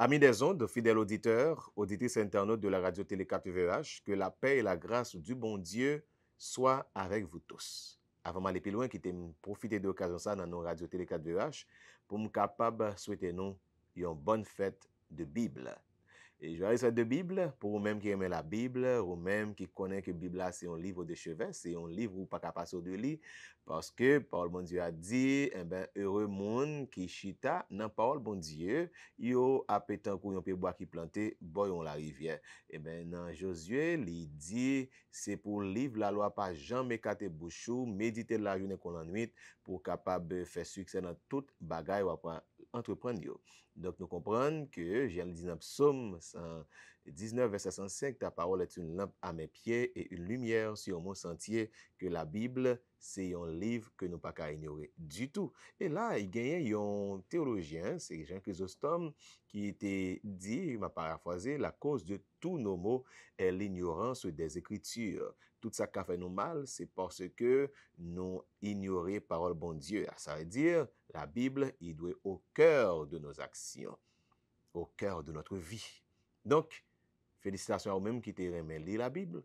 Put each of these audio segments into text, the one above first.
Amis des ondes, fidèles auditeurs, auditrices et internautes de la radio Télé 4VH, que la paix et la grâce du bon Dieu soient avec vous tous. Avant d'aller plus loin, qui profiter de l'occasion ça dans nos radio Télé 4VH pour nous capable souhaiter nous une bonne fête de Bible. Et je vais aller de Bible, pour vous-même qui aimez la Bible, vous-même qui connaissez que la Bible c'est un livre de chevet, c'est un livre où pas capable de lire, parce que parole bon Dieu a dit, eh ben, heureux monde qui chita dans parole bon Dieu, yo appétant pour yon bois qui planté, boyon la rivière. Eh ben, dans Josué, il dit, c'est pour livre la loi pas jamais kate bouchou, méditer la journée qu'on la nuit, pour capable faire succès dans toute bagaille ou entreprendre yo. Donc, nous comprenons que, j'ai dit dans Psaume 119, verset 105, ta parole est une lampe à mes pieds et une lumière sur mon sentier, que la Bible, c'est un livre que nous pas qu'à ignorer du tout. Et là, il y a un théologien, c'est Jean Chrysostome, qui était dit, il m'a paraphrasé, la cause de tous nos maux est l'ignorance des Écritures. Tout ça qui fait nous mal, c'est parce que nous ignorons parole bon Dieu. Ça veut dire, la Bible, il doit être au cœur de nos actions, au cœur de notre vie. Donc, félicitations à vous-même qui t'ont remis lire la Bible.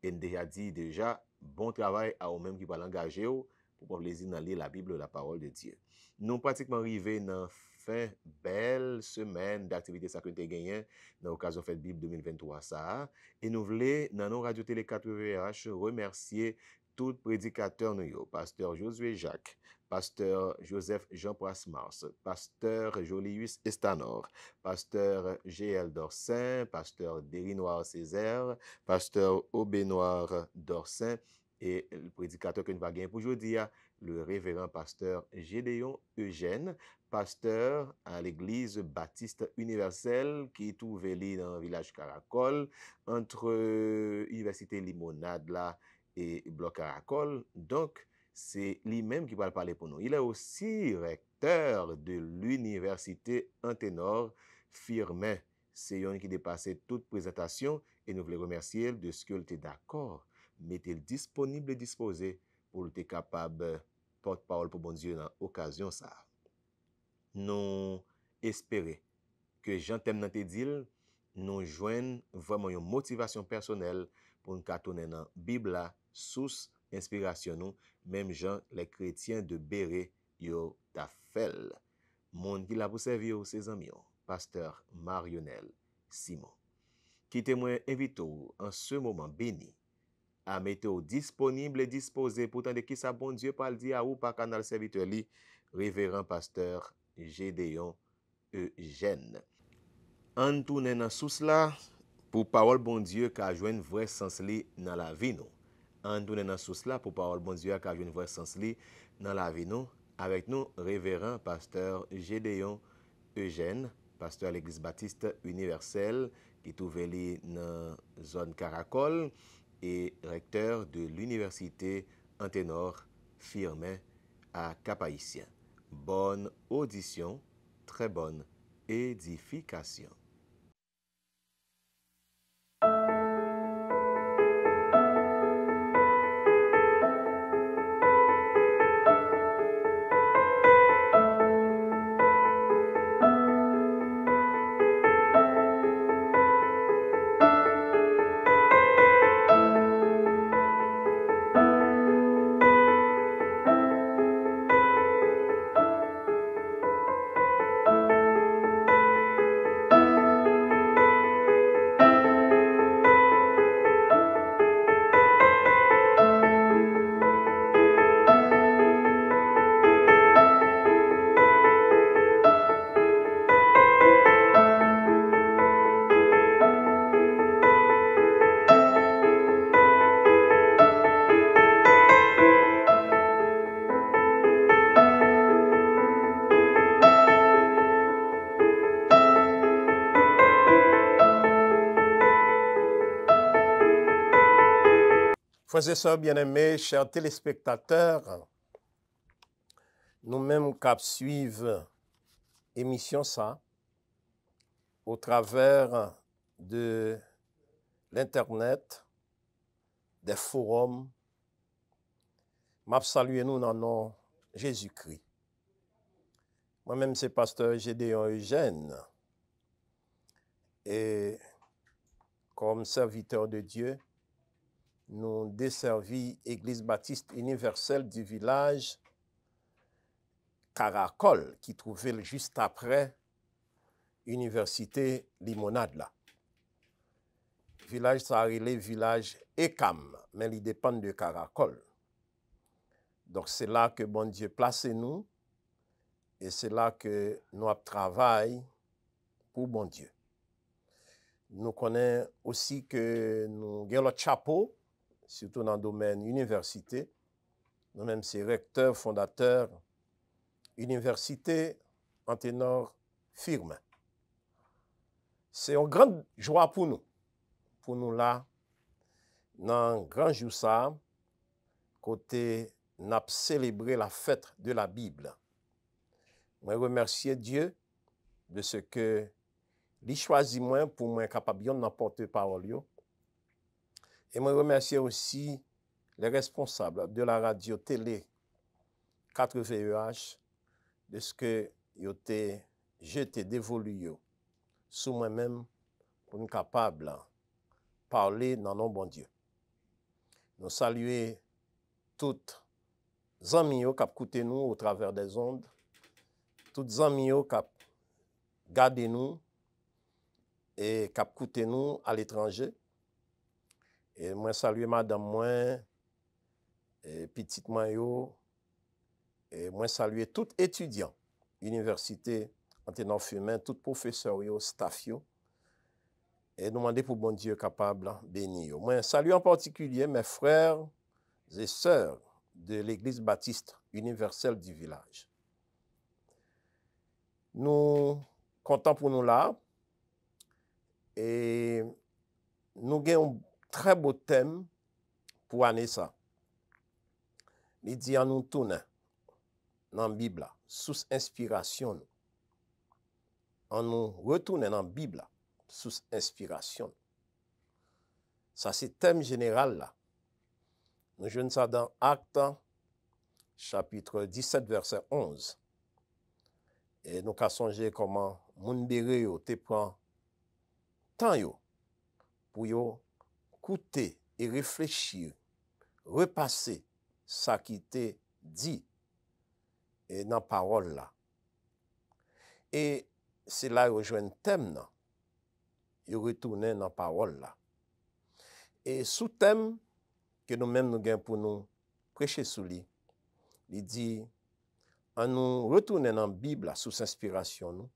Et déjà dit déjà, bon travail à vous-même qui va l'engager pour pouvoir plaisir dans lire la Bible, la parole de Dieu. Nous pratiquement arrivés dans fin belle semaine d'activité ça que nous avons gagné dans l'occasion fête Bible 2023 ça. Et nous voulons, dans nos radio télé 4VH, remercier tout prédicateur nous, pasteur Josué Jacques, pasteur Joseph Jean Mars, pasteur Jolius Estanor, pasteur G.L. Dorsin, pasteur Derinoir Césaire, pasteur Aubénoir Dorsin, et le prédicateur que nous avons gagné pour aujourd'hui, le révérend pasteur Gédéon Eugène, pasteur à l'église baptiste universelle qui est trouvée dans le village Caracol, entre Université Limonade là et Bloc Caracol. Donc, c'est lui-même qui va parler pour nous. Il est aussi recteur de l'université Anténor Firmin. C'est un qui dépassait toute présentation et nous voulons remercier de ce qu'il était d'accord, mais il est disponible et disposé pour être capable porte-parole pour bon Dieu dans l'occasion ça. Nous espérons que Jean t'aime dans tes deals, nous joignent vraiment une motivation personnelle pour nous tourner dans la Bible, source inspiration nous, même Jean les chrétiens de Béret yo ta fel. Monde qui l'a pour servir ses amis, pasteur Marionel Simon. Qui témoin invite en ce moment béni à mettre disponible et disposé pour de qui ça bon Dieu parle dire à ou par canal serviteur li, révérend pasteur Gédéon Eugène. En tourner dans sous là pour parole bon Dieu qui a joué un vrai sens li dans la vie nous. En tourner dans sous là pour parole bon Dieu qui a joué un vrai sens li dans la vie nous. Avec nous, révérend pasteur Gédéon Eugène, pasteur à l'église baptiste universelle qui trouve dans la zone Caracol et recteur de l'université Anténor Firmin à Cap-Haïtien. Bonne audition, très bonne édification. Frères et sœurs bien-aimés, chers téléspectateurs, nous-mêmes qui suivons l'émission ça au travers de l'Internet, des forums, m'a salué nous dans le nom de Jésus-Christ. Moi-même, c'est pasteur Gédéon Eugène. Et comme serviteur de Dieu, nous desservis Église baptiste universelle du village Caracol, qui trouvait juste après Université Limonade là. Village ça arrivé village Ekam, mais il dépend de Caracol. Donc c'est là que bon Dieu place nous et c'est là que nous travaillons pour bon Dieu. Nous connaissons aussi que nous avons le chapeau, surtout dans le domaine université. Nous-mêmes, c'est recteur, fondateur, université en ténor firme. C'est une grande joie pour nous là, dans un grand jour ça, côté nous avons célébré la fête de la Bible. Je remercie Dieu de ce que il choisit moi pour moi capable de porter parole. Et je remercie aussi les responsables de la radio télé 4VEH de ce que ils ont jeté dévolu sur moi-même pour nous capable de parler dans nos bon Dieu. Nous saluons toutes les amis qui ont écouté nous au travers des ondes, toutes les amis qui ont gardé nous et qui ont écouté nous à l'étranger. Et moi salue madame moi et petite moi et moi salue tout étudiant université en tenant fumain, tout professeur staff et demander pour bon Dieu capable bénir. Moi salue en particulier mes frères et sœurs de l'église baptiste universelle du village. Nous comptons pour nous là et nous avons un très beau thème pour année ça. Il dit à nous tourner dans la Bible, sous inspiration. On nous retourne dans la Bible, sous inspiration. Ça, c'est le thème général là. Nous jouons ça dans Actes, chapitre 17, verset 11. Et nous avons songé comment moun bere yo te prend temps yo pour yo écouter et réfléchir, repasser ça qui était dit et dans la parole là. Et c'est là où je un thème là. Il retourne dans la parole là. Et sous thème que nous-mêmes nous gagnons pour nous prêcher sous lui, il dit en nous retourner dans la Bible là, sous inspiration nous,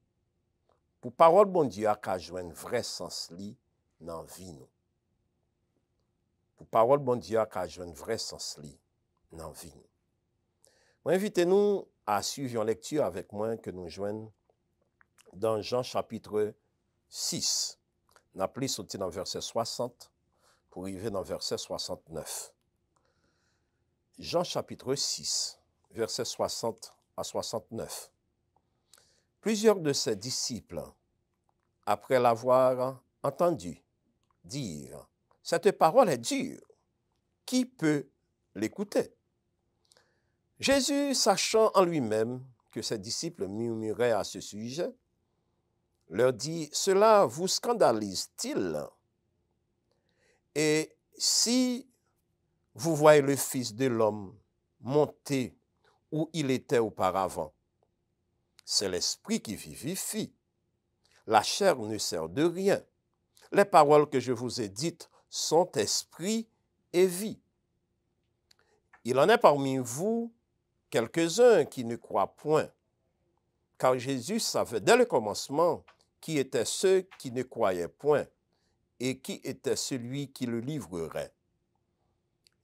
pour parole bon Dieu a joindre vrai sens li dans vie nous. Pour parole bon Dieu a joindre vrai sens li dans vie nous. Invitez-nous à suivre une lecture avec moi que nous joignons dans Jean chapitre 6. Nous appelons sorti dans verset 60 pour arriver dans verset 69. Jean chapitre 6, verset 60 à 69. Plusieurs de ses disciples, après l'avoir entendu dire « Cette parole est dure, qui peut l'écouter ?» Jésus, sachant en lui-même que ses disciples murmuraient à ce sujet, leur dit « Cela vous scandalise-t-il? Et si vous voyez le Fils de l'homme monter où il était auparavant, c'est l'Esprit qui vivifie. La chair ne sert de rien. Les paroles que je vous ai dites sont esprit et vie. Il en est parmi vous quelques-uns qui ne croient point, car Jésus savait dès le commencement qui étaient ceux qui ne croyaient point et qui était celui qui le livrerait.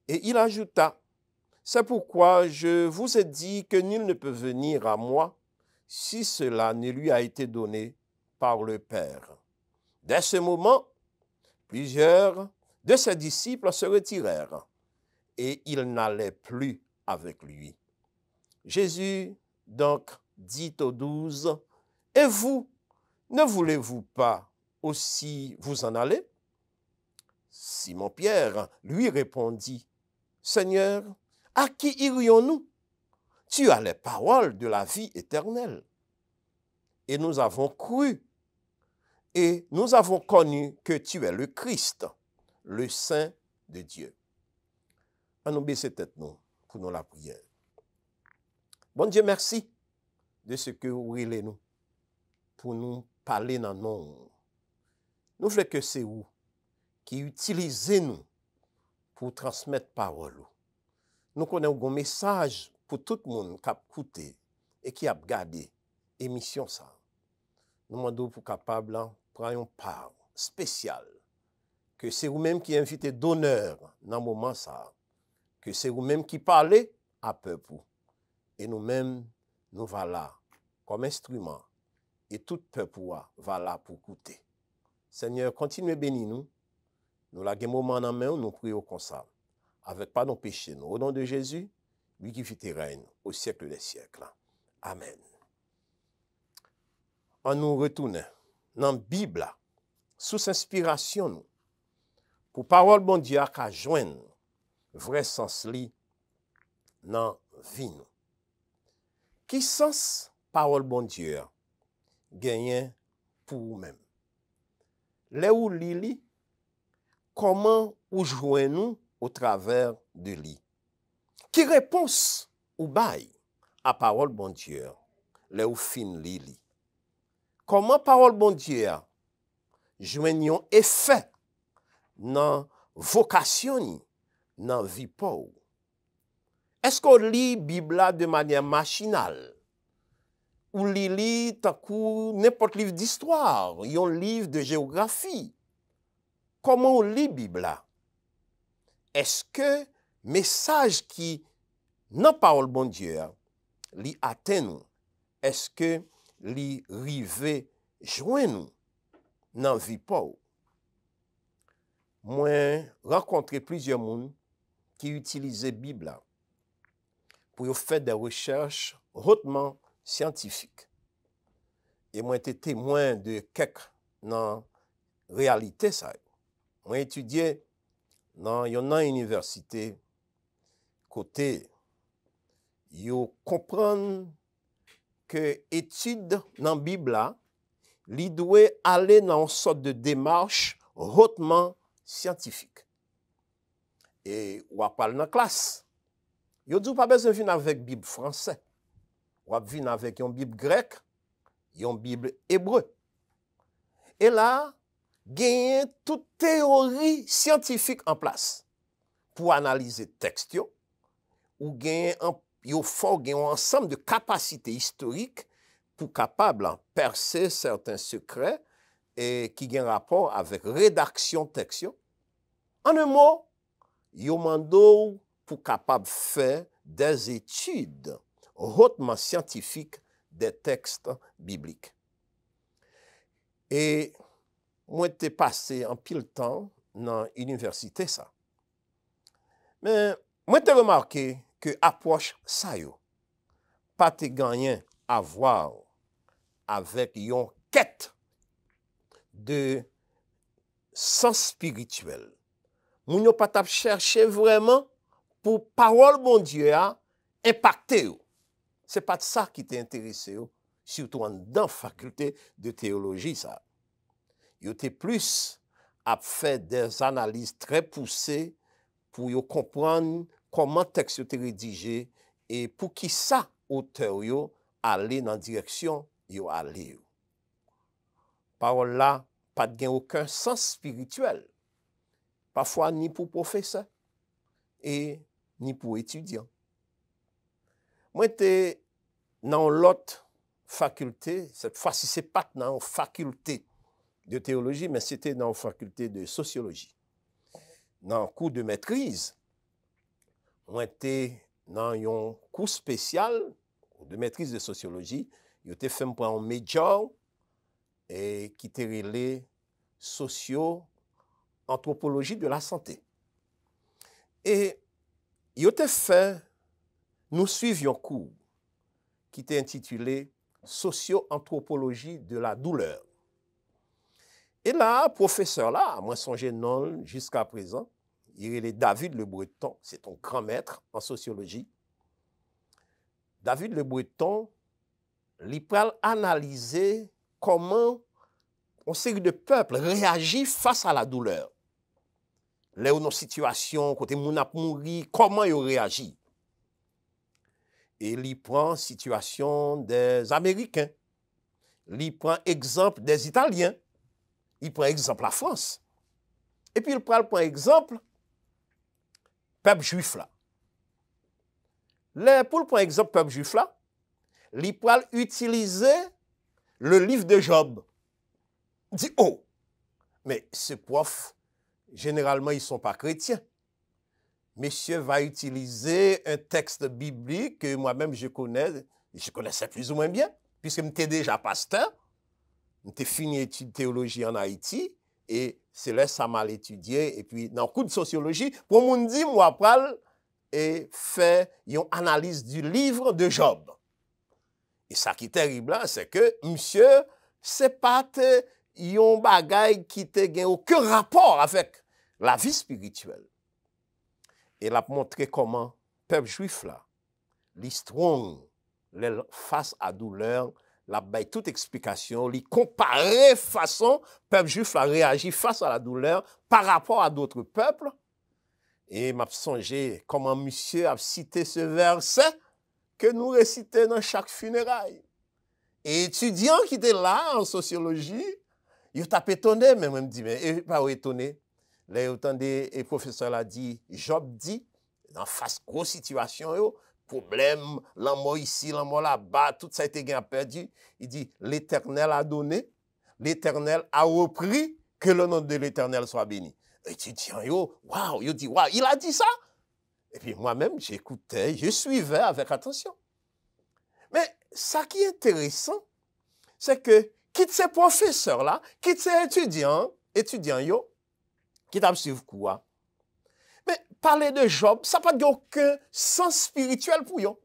Et il ajouta, « C'est pourquoi je vous ai dit que nul ne peut venir à moi si cela ne lui a été donné par le Père. » Dès ce moment, plusieurs de ses disciples se retirèrent et ils n'allaient plus avec lui. Jésus donc dit aux 12, « Et vous, ne voulez-vous pas aussi vous en aller? » Simon-Pierre lui répondit, « Seigneur, à qui irions-nous? Tu as les paroles de la vie éternelle. Et nous avons cru et nous avons connu que tu es le Christ, le Saint de Dieu. On nous baisse tête nous pour nous la prière. Bon Dieu, merci de ce que vous voulez nous pour nous parler dans nous. Nous voulons que c'est vous qui utilisez nous pour transmettre parole. Nous connaissons un message pour tout le monde qui a écouté et qui a regardé l'émission. Nous demandons pour capable de prendre une part spéciale. Que c'est vous-même qui invitez d'honneur dans ce moment. Que c'est vous-même qui parlez à peuple. Et nous-mêmes, nous va là comme instrument. Et tout peuple va là pour écouter. Seigneur, continuez à bénir nous. Nous avons un moment en main, nous prions comme ça. Avec pas nos péchés, nous. Au nom de Jésus, lui qui vit et règne au siècle des siècles. Amen. On nous retourne dans la Bible, sous inspiration, nous, pour parole bon Dieu à joindre vrai sens li dans la vie. Qui sens parole bon Dieu gagne pour vous-même? Là où li, comment ou joignez-nous au travers de lui? Qui réponse ou bail à parole bon Dieu? Là où fin li. Comment parole bon Dieu joignons effet dans vocation dans vie pour? Est-ce qu'on lit Bible de manière machinale? Ou lit tant que n'importe livre d'histoire, un livre de géographie? Comment on lit Bible? Est-ce que message qui dans parole bon Dieu li atteint nous? Est-ce que li rive joint nous dans vie pour? Moi rencontré plusieurs monde qui utilisaient Bible pour faire des recherches hautement scientifiques. Et moi été témoin de quelques dans réalité ça. Moi étudié dans une université côté yo comprendre que étude dans Bible li doit aller dans une sorte de démarche hautement scientifique. Et ou parle dans classe. Yo dit pas besoin venir avec Bible français. Ou venir avec une Bible grecque, une Bible hébreu. Et là, gagne toute théorie scientifique en place pour analyser texte ou gagne un ensemble de capacités historiques pour capable percer certains secrets et qui ont rapport avec rédaction texte. En un mot, yo mando pour capable faire des études hautement scientifiques des textes bibliques. Et moi t'ai passé en pile temps dans l'université ça. Mais moi t'ai remarqué que approche ça yo pas te gagné à voir avec une quête de sens spirituel. Moun yo pas t'a chercher vraiment pour parole bon Dieu a impacter. C'est pas de ça qui t'intéressé, surtout dans faculté de théologie ça. Yo était plus à faire des analyses très poussées pour yo comprendre comment texte était rédigé et pour qui ça auteur yo aller dans direction yo aller. Parole là pas de aucun sens spirituel. Parfois ni pour professeur et ni pour étudiant. Moi j'étais dans l'autre faculté, cette fois-ci c'est pas dans la faculté de théologie, mais c'était dans la faculté de sociologie. Dans le cours de maîtrise, moi j'étais dans un cours spécial de maîtrise de sociologie, j'étais fait pour un major et qui était relé socio-anthropologie de la santé. Et j'étais fait, nous suivions un cours qui était intitulé socio-anthropologie de la douleur. Et là, professeur là, moi songe non jusqu'à présent, il est David Le Breton, c'est un grand maître en sociologie. David Le Breton, il peut analyser comment une série de peuples réagissent face à la douleur. Là où nos situations, côté moun ap mouri, comment ils réagissent? Et il prend situation des Américains. Il prend exemple des Italiens. Il prend exemple la France. Et puis il prend exemple peuple juif là. Pour prendre exemple peuple juif là, il prend utiliser le livre de Job. Il dit, oh, mais ces profs, généralement, ils ne sont pas chrétiens. Monsieur va utiliser un texte biblique que moi-même je connaissais plus ou moins bien, puisque j'étais déjà pasteur, j'étais fini études de théologie en Haïti, et c'est là ça m'a étudié, et puis dans le cours de sociologie, pour mon dire, moi, après, et fait une analyse du livre de Job. Et ça qui est terrible, c'est que monsieur, c'est pas un bagay qui n'a aucun rapport avec la vie spirituelle. Et il a montré comment le peuple juif, là, les strong, face à douleur, la baille toute explication, les comparer façon peuple juif a réagi face à la douleur par rapport à d'autres peuples. Et m'a songé comment monsieur a cité ce verset que nous récitons dans chaque funéraille. Et étudiants qui étaient là en sociologie, ils ont étonné, mais me dit, mais pas étonné. Là, autant des professeurs l'a dit, Job dit, dans face grosse situation, problème, l'amour ici, l'amour là-bas, tout ça a été perdu. Il dit, l'Éternel a donné, l'Éternel a repris, que le nom de l'Éternel soit béni. Étudiant, waouh, il dit, waouh, il a dit ça? Et puis moi-même, j'écoutais, je suivais avec attention. Mais ça qui est intéressant, c'est que, quitte ces professeurs-là, quitte ces étudiants, qui t'a suivi quoi? Mais parler de Job, ça n'a pas aucun sens spirituel pour eux.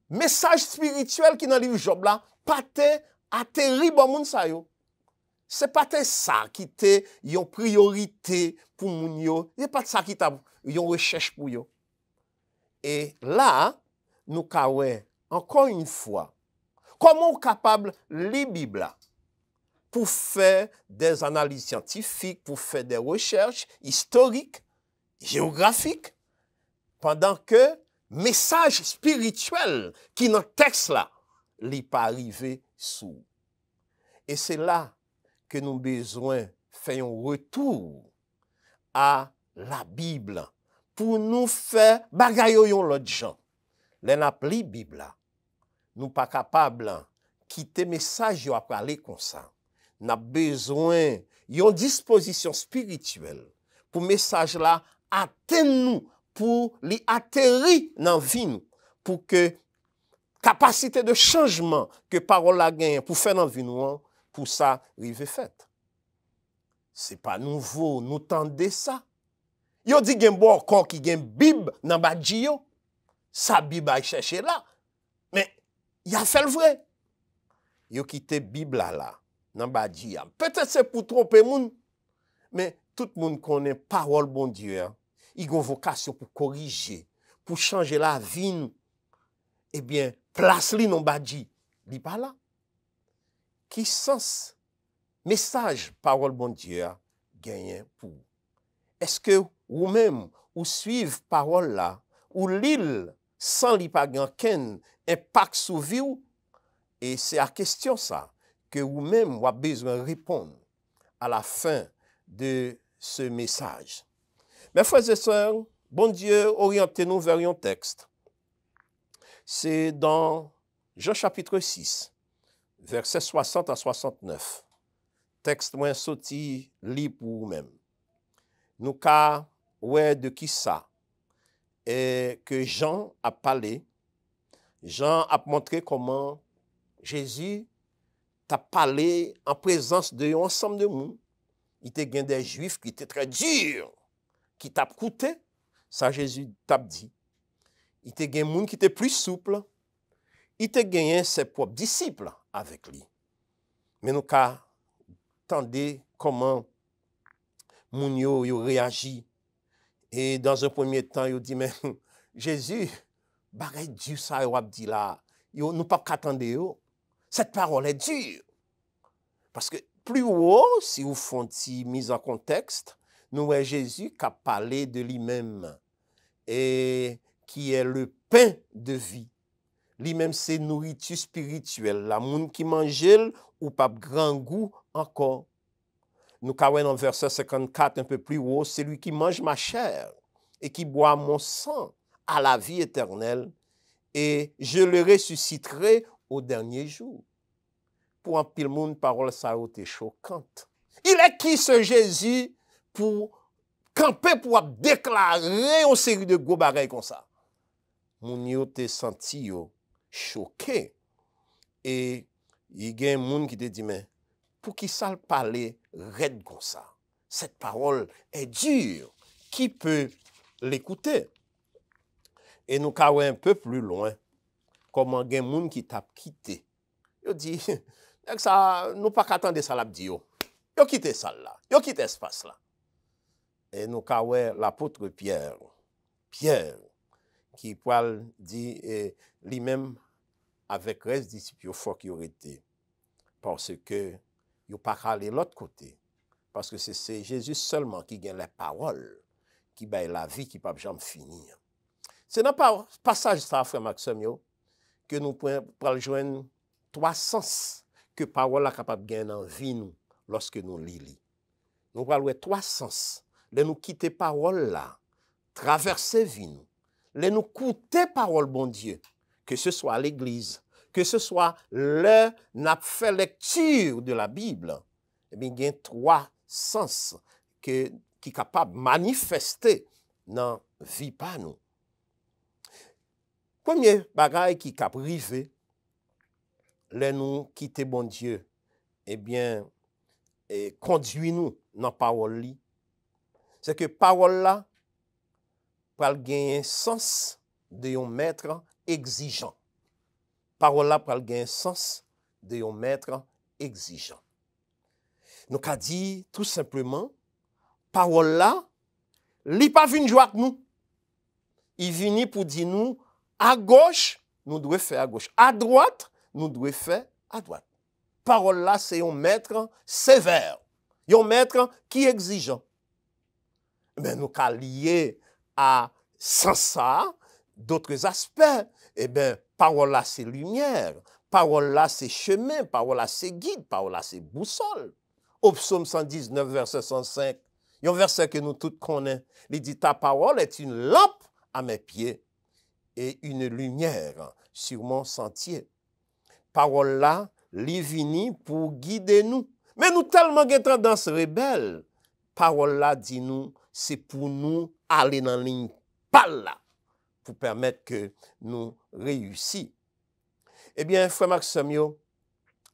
Message spirituel qui dans le livre Job là, pas atterri bon moun sa yo. C'est pas ça qui était une priorité pour moun yo, c'est pas ça qui t'a une recherche pour yo. Et là, nous kawè encore une fois, comment on est capable de lire la Bible pour faire des analyses scientifiques, pour faire des recherches historiques, géographiques, pendant que message spirituel qui dans le texte là, n'est pas arrivé sous. Et c'est là que nous avons besoin de faire un retour à la Bible pour nous faire bagayoyon l'autre gens. Les n'appli Bible, nous pas capables de quitter message yo après aller comme ça. Nous avons besoin d'une disposition spirituelle pour message là atteindre nous, pour les atterrir dans la vie nous, pour que capacité de changement que parole la gagne pour faire dans la vie nous, pour ça rive fait. C'est pas nouveau, nous tendez ça. Yo dit gen bon encore qui gen Bible dans badji yo. Sa Bible a cherché là. Mais il a fait le vrai. Yo quitté Bible là dans badji. Peut-être c'est pour tromper moun, mais tout le monde connaît parole bon Dieu. Il a une vocation pour corriger, pour changer la vie. Eh bien, place li non badji. Li pas là. Qui sens message parole bon Dieu gagne pour? Est-ce que vous-même ou suivez parole là ou l'île sans li pa gen ken impact sur vie? Et c'est à question ça que vous-même vous avez besoin de répondre à la fin de ce message. Mes frères et sœurs, bon Dieu, orientez-nous vers un texte. C'est dans Jean chapitre 6, versets 60 à 69. Texte moins sorti, lit pour vous-même. Nous ka ouais de qui ça? Et que Jean a parlé. Jean a montré comment Jésus t'a parlé en présence de ensemble de monde. Il était gain des Juifs qui étaient très durs, qui t'a coûté. Ça Jésus t'a dit. Il était gain monde qui était plus souple. Il était gagné ses propres disciples avec lui. Mais nous ka tendez comment moun yo réagit. Et dans un premier temps, il dit, mais Jésus, bagay Dieu ça yo ap dit là, nous pas qu'attendre yo. Cette parole est dure. Parce que plus haut, si vous font une mise en contexte, nous voyons Jésus qui a parlé de lui-même et qui est le pain de vie. Lui-même, c'est nourriture spirituelle. La monde qui mange, ou pas grand goût encore. Nous avons dans verset 54 un peu plus haut, celui qui mange ma chair et qui boit mon sang à la vie éternelle, et je le ressusciterai au dernier jour. Pour un pile monde, parole ça a été choquante. Il est qui ce Jésus pour camper, pour déclarer une série de gros bagailles comme ça? Moun yo te senti yo choqué. Et il y a un monde qui te dit, mais pour qui ça parler raide comme ça? Cette parole est dure. Qui peut l'écouter? Et nous avons un peu plus loin, comment il y a un monde qui t'a quitté. Il dit, ça, nous pas qu'attendre ça l'a dit yo. Yo quitté ça là, yo quitté espace là. Et nous avons l'apôtre Pierre. Pierre, qui parle dit lui-même avec reste disciples, il faut qu'il aurait été. Parce que il pas aller l'autre côté. Parce que c'est Jésus seulement qui gagne les paroles, qui baille la vie, qui ne peut jamais finir. C'est dans le passage ça, frère Maxime, que nous pouvons joindre trois sens que la parole est capable de gagner dans la vie nous, lorsque nous lisons. Nous pouvons trois sens. De nous quitter la parole là, traverser la vie nous. De nous écouter la parole, bon Dieu, que ce soit à l'église, que ce soit le n'a fait lecture de la Bible, eh bien, il y a trois sens qui sont capables de manifester dans la vie par nous. Premier bagage qui est privé, les nous quitter bon Dieu, eh bien, conduis-nous dans la parole. C'est que la parole là, pour gagner un sens de un maître exigeant. Parole là, pour gagner un sens de un maître exigeant. Nous avons dit tout simplement, parole là, il n'est pas venu jouer avec nous. Il vient pour dire nous, à gauche, nous devons faire à gauche. À droite, nous devons faire à droite. Parole là, c'est un maître sévère. Un maître qui est exigeant. Mais nous avons lié à sans ça, d'autres aspects. Eh bien, parole là, c'est lumière. Parole là, c'est chemin. Parole là, c'est guide. Parole là, c'est boussole. Au psaume 119, verset 105, il y a un verset que nous tous connaissons. Il dit, ta parole est une lampe à mes pieds et une lumière sur mon sentier. Parole là, li vini pour guider nous. Mais nous tellement de tendance rebelle. Parole là dit nous, c'est pour nous aller dans la ligne pâle là, pour permettre que nous réussissions. Eh bien, frère Maxime,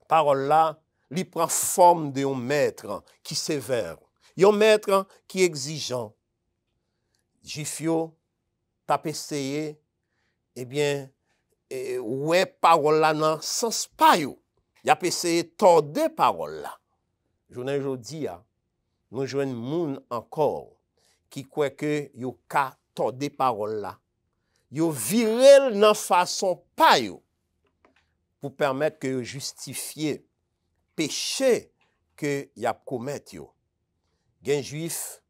parole là, li prend forme d'un maître qui sévère, un maître qui exigeant. Jifio, t'as essayé, eh bien, ouais, parole là, non, sens pas yo. Y a essayé de tordre parole là. Journée aujourd'hui, nous jouons moun encore qui croit que yo ka tordre parole là. Yo virel nan façon pa yo pour permettre que yo justifier péché que y a commettre yo. Gen juif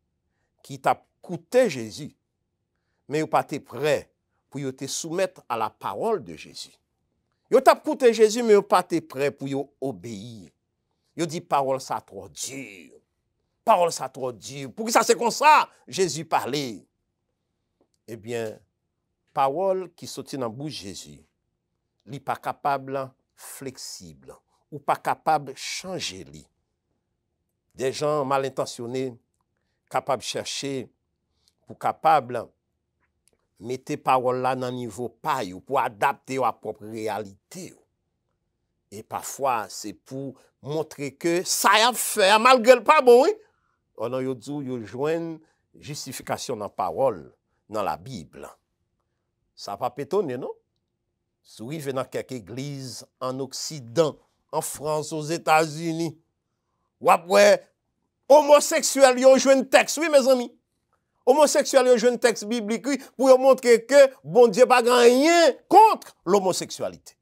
qui t'a coûté Jésus, mais yo pas été prêt pour yo te soumettre à la parole de Jésus. Yo t'a coûté Jésus, mais yo pas été prêt pour yo obéir. Yo dit parole ça trop dur. Parole ça trop dur. Pour que ça c'est comme ça, Jésus parlait. Eh bien, parole qui sortit dans bouche Jésus, li pas capable flexible ou pas capable changer li. Des gens mal intentionnés capables chercher pour capable mettre parole là dans niveau paille ou pour adapter à propre réalité. Et parfois c'est pour montrer que ça a fait malgré le pas bon. Oui? On a yo dit yo joine justification dans parole dans la Bible. Ça va pas étonner, non? Si vous venez dans quelques églises en Occident, en France, aux États-Unis, ou après, homosexuels, ils ont joué un texte, oui, mes amis. Homosexuels, ils ont joué un texte biblique, oui, pour montrer que bon Dieu n'a rien contre l'homosexualité.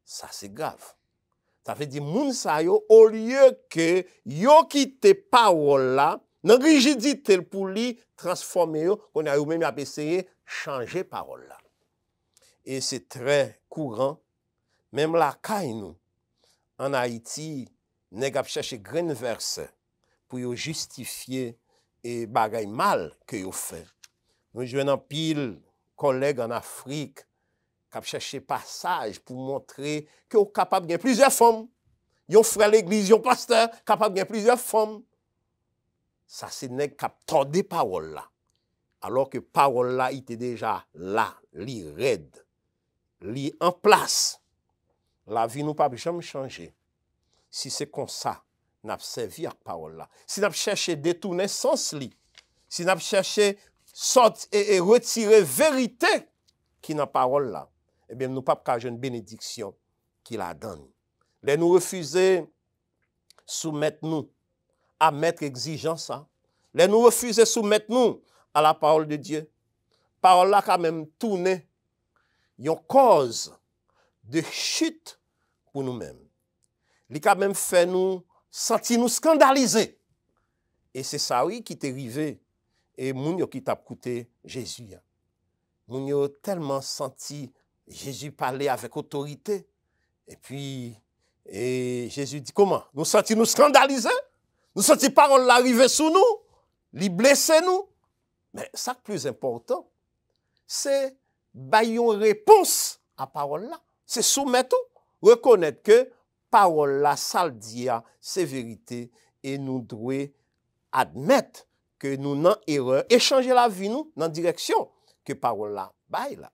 Ça, c'est grave. Ça veut dire moun sa yo au lieu que yo quitte parole là, nan rigidité pour li transformer yo, qu'on a yo même a essayé changer parole là. Et c'est très courant même la caille nous en Haïti, nèg ap chercher grain verset pour yo justifier et bagay mal que yo fait. Nous jouons en pile collègues en Afrique qui ap chercher passage pour montrer que yo capable de plusieurs femmes. Yon frère l'église, yon pasteur capable de plusieurs femmes. Ça c'est nèg qui tordé parole là. Alors que parole là était déjà là, li raide, li en place. La vie nous pas jamais changer. Si c'est comme ça, n'a servi à parole là. Si n'a cherché détourner sens li, si n'a cherché sortir et retirer vérité qui dans parole là, eh bien nous pas ka une bénédiction qui la donne. Les nous refuser soumettre nous à mettre exigence ça. Les nous refuser soumettre nous à la parole de Dieu. Parole là quand même tourner une cause de chute pour nous-mêmes. Il a même fait nous sentir nous scandalisés. Et c'est ça oui qui t'est arrivé et moun yo qui t'a coûté Jésus. Moun yo tellement senti Jésus parler avec autorité et puis Jésus dit comment? Nous sentis nous scandalisés? Nous sentis parole l'arriver sur nous? Li blesser nous? Mais ça le plus important, c'est bailler une réponse à parole là. C'est soumettre, reconnaître que parole là, ça le dit, c'est vérité, et nous devons admettre que nous n'avons erreur, et changer la vie nous dans la direction que parole là, baille là.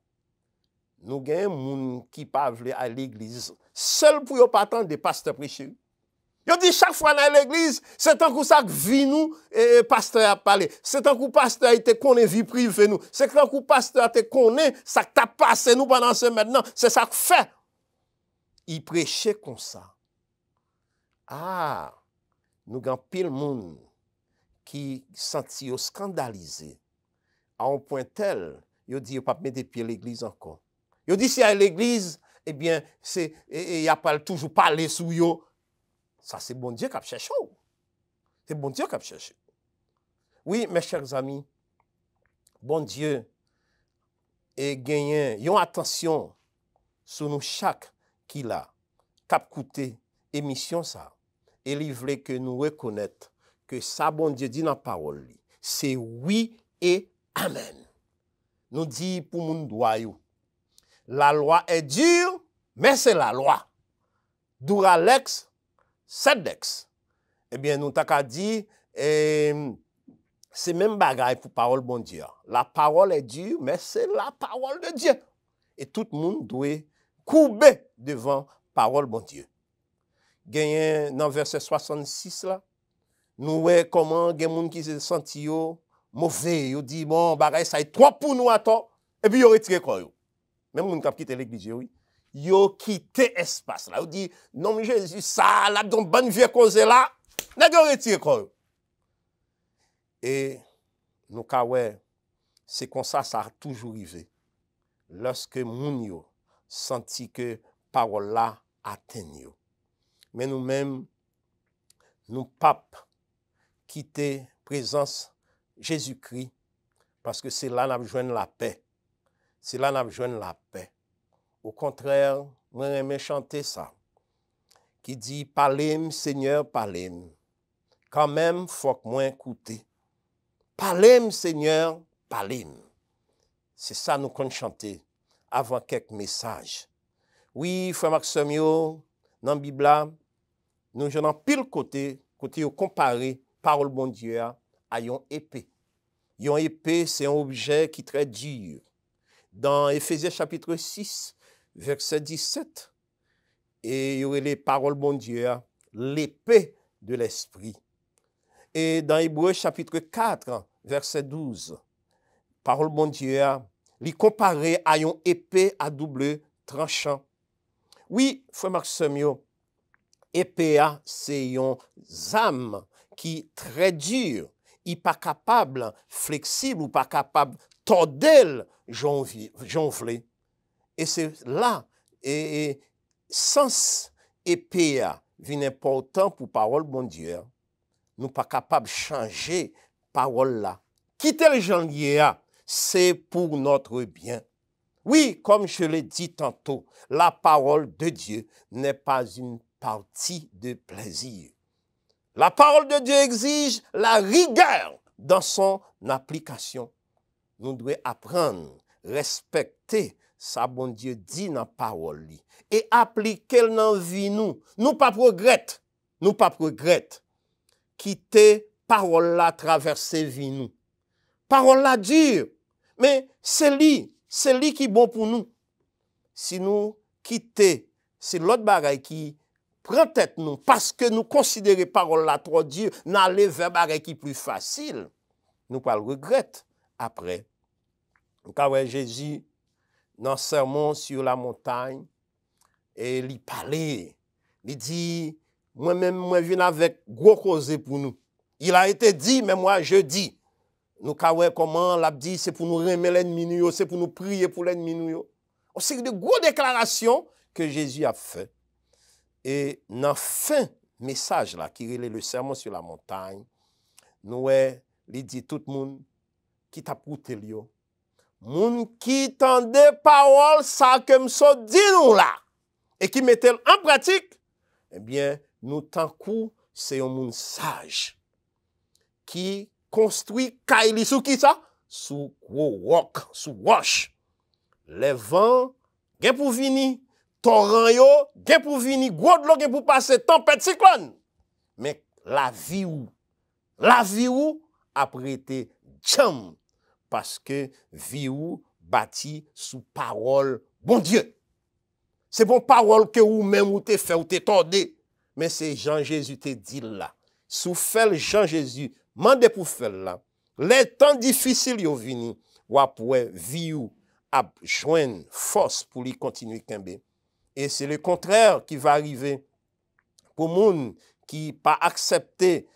Nous avons des gens qui ne peuvent pas à l'église, seul pour ne pas attendre des pasteurs prêcheurs. Yo dit chaque fois dans l'église, c'est tant que ça vie nous et pasteur a parlé. C'est tant que pasteur était connaît vie privée nous. C'est tant que pasteur te connaît ça t'a passé nous pendant ce maintenant, c'est ça que fait. Il prêchait comme ça. Ah, nous avons pile monde qui senti scandalisé à un point tel, yo dit pas mettre pied à l'église encore. Yo dit si à l'église, eh bien c'est y a pas toujours parler sous yo. Ça, c'est bon Dieu qui a cherché. C'est bon Dieu qui a cherché. Oui, mes chers amis, bon Dieu est gagné. Yon attention sur nous chaque qui l'a cap coûté émission ça. Et il voulait que nous reconnaître que ça, bon Dieu dit dans la parole, c'est oui et amen. Nous dit pour mon droit, la loi est dure, mais c'est la loi. Duralex, Sedex. Eh bien, nous t'avons dit, c'est même bagaille pour parole bon Dieu. La parole est dure, mais c'est la parole de Dieu. Et tout le monde doit courber devant parole bon Dieu. Gagné dans verset 66 là, nous voyons comment il y a des gens qui se sentent mauvais, ils disent bon, bagaille ça est trop pour nous à toi, et puis ils retirent quoi. Même les gens qui quittent l'église, oui. Yo quitté espace là. Yo dit non Jésus ça là donc bonne vie cause là, n'a pas retiré quoi. Et nous ka ouais, c'est comme ça a toujours arrivé. Lorsque moun yo senti que parole là atteint yo. Mais nous-mêmes nous pas quitter présence Jésus-Christ parce que c'est là n'a joindre la paix. C'est là n'a joindre la paix. Au contraire, moi j'aime chanter ça. Qui dit parlez-moi Seigneur, parlez-moi. Quand même faut que moi écouter. Parlez-moi Seigneur, parlez-moi. C'est ça nous qu'on chanter avant quelques messages. Oui, frère Maxime yo, dans la Bible nous j'en pile côté comparer parole bon Dieu à une épée. Une épée c'est un objet qui est très dur. Dans Éphésiens chapitre 6 verset 17, et il y aurait les paroles bon Dieu, l'épée de l'esprit. Et dans Hébreux chapitre 4, verset 12, parole bon Dieu, il comparé à une épée à double tranchant. Oui, frère Maxime, épée, c'est une âme qui est très dure, il n'est pas capable, flexible, ou pas capable, tordel, jonfler. Et c'est là, et sens épée vient important pour parole bon Dieu, nous pas capable de changer parole là. Quitter le janvier, c'est pour notre bien. Oui, comme je l'ai dit tantôt, la parole de Dieu n'est pas une partie de plaisir. La parole de Dieu exige la rigueur dans son application. Nous devons apprendre, respecter ça bon Dieu dit dans la parole et appliquer dans la vie nous. Nous pas regretter, quitter parole là traverser vie nous. Parole là dure, mais c'est lui qui est bon pour nous. Si nous quitter, c'est l'autre bagaille qui prend tête nous parce que nous considérons parole là trop dure, n'aller vers bagaille qui plus facile. Nous pas le regretter après. Quand Jésus dans le sermon sur la montagne et il parlait, il dit moi-même moi viens avec gros cause pour nous. Il a été dit mais moi je dis. Nous kawè comment l'a dit c'est pour nous remettre l'ennemi nous, c'est pour nous prier pour l'ennemi nous. C'est de grosses déclarations que Jésus a fait. Et dans fin message là qui est le sermon sur la montagne, nous il dit tout le monde qui t'a pouté lio. Moun qui tendait parole ça que m'so dit nous là et qui mettait en pratique, eh bien nous tant coup c'est un monde sage qui construit kaili sous qui ça? Sous gros rock, sous roche. Les vents, gen pour venir, torrent yo, gen pour venir, gros de l'eau gen pour passer, tempête cyclone. Mais la vie ou a prêté jam parce que vie ou bâti sous parole bon Dieu. C'est bon parole que ou même ou te fait ou te tordé, mais c'est Jean Jésus te dit là. Sous fait Jean Jésus mandé pour faire là. Les temps difficiles yo vini, ou après vie ou a joindre force pour lui continuer kembe. Et c'est le contraire qui va arriver pour moun qui pas accepter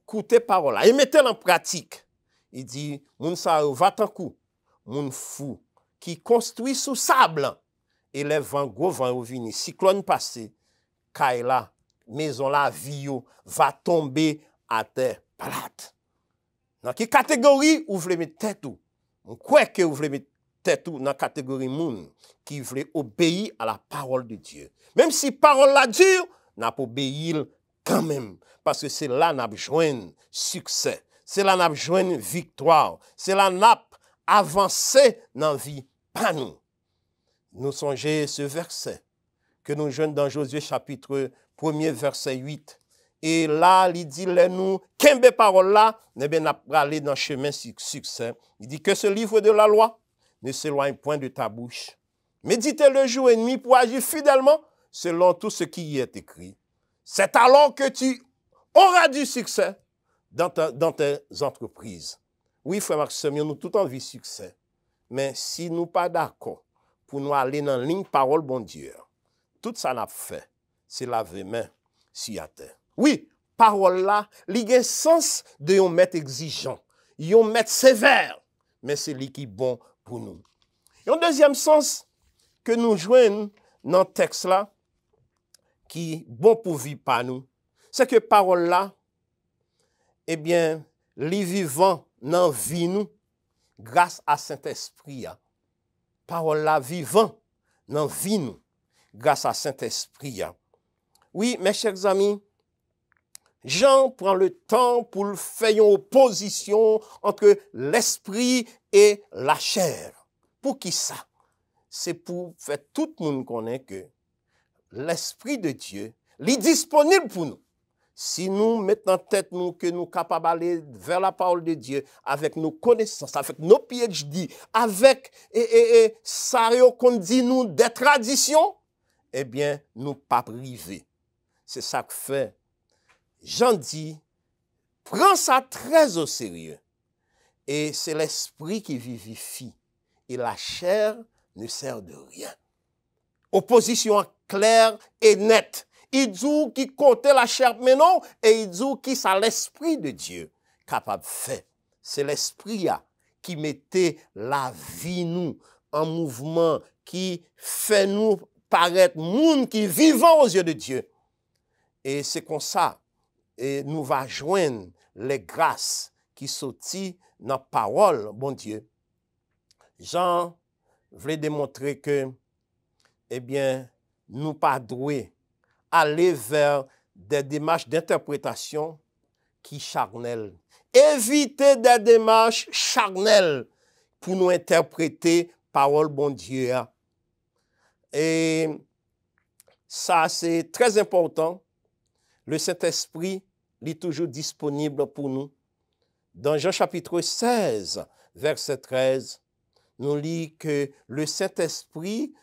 écouter parole et mettre en pratique. Il dit moun sa va tant coup, moun fou qui construit sous sable et les vents gros vents vini, cyclone passé, kaila, maison la vie va tomber à terre plate. Dans quelle catégorie vous voulez mettre tête ou? Quoi que vous voulez mettre tête ou dans la catégorie moun qui voulait obéir à la parole de Dieu. Même si parole la dure, n'a pas obéir quand même parce que c'est là n'a besoin succès. C'est là n'a besoin victoire. C'est là n'a avancé dans vie pas nous. Nous songez ce verset que nous joignons dans Josué chapitre 1er verset 8. Et là, il dit, nous, kembe parole là, ne ben n'a pas aller dans chemin succès. Il dit que ce livre de la loi ne s'éloigne point de ta bouche. Méditez le jour et nuit pour agir fidèlement selon tout ce qui y est écrit. C'est alors que tu auras du succès dans tes entreprises. Oui, frère Maxime, nous tout envie succès. Mais si nous pas d'accord pour nous aller dans la ligne parole bon Dieu, tout ça n'a fait, c'est laver main sur la terre. Oui, parole là, il y a un sens de yon maître exigeant, yon maître sévère, mais c'est lui qui est bon pour nous. Et un deuxième sens que nous joignons dans le texte là, qui est bon pour vivre par nous, c'est que parole là, eh bien, les vivants dans vie nous, grâce à Saint-Esprit. Parole là, vivant dans vie nous, grâce à Saint-Esprit. Oui, mes chers amis, Jean prend le temps pour faire une opposition entre l'esprit et la chair. Pour qui ça? C'est pour faire tout le monde connaître que l'esprit de Dieu est disponible pour nous. Si nous mettons en tête nous que nous sommes capables d'aller vers la parole de Dieu avec nos connaissances, avec nos PhD, avec ça qu'on dit nous des traditions, eh bien, nous pas privés. C'est ça que fait. Jean dit, prends ça très au sérieux. Et c'est l'esprit qui vivifie. Et la chair ne sert de rien. Opposition claire et nette. Il dit qui comptait la chair mais non, et il dit qui c'est l'esprit de Dieu capable de faire. C'est l'esprit qui mettait la vie nous en mouvement, qui fait nous paraître monde qui vivant aux yeux de Dieu. Et c'est comme ça, et nous va joindre les grâces qui sortent dans la parole, bon Dieu. Jean voulait démontrer que, eh bien, nous pas doués aller vers des démarches d'interprétation qui charnelles. Éviter des démarches charnelles pour nous interpréter parole bon Dieu. Et ça, c'est très important. Le Saint-Esprit est toujours disponible pour nous. Dans Jean chapitre 16, verset 13, nous lit que le Saint-Esprit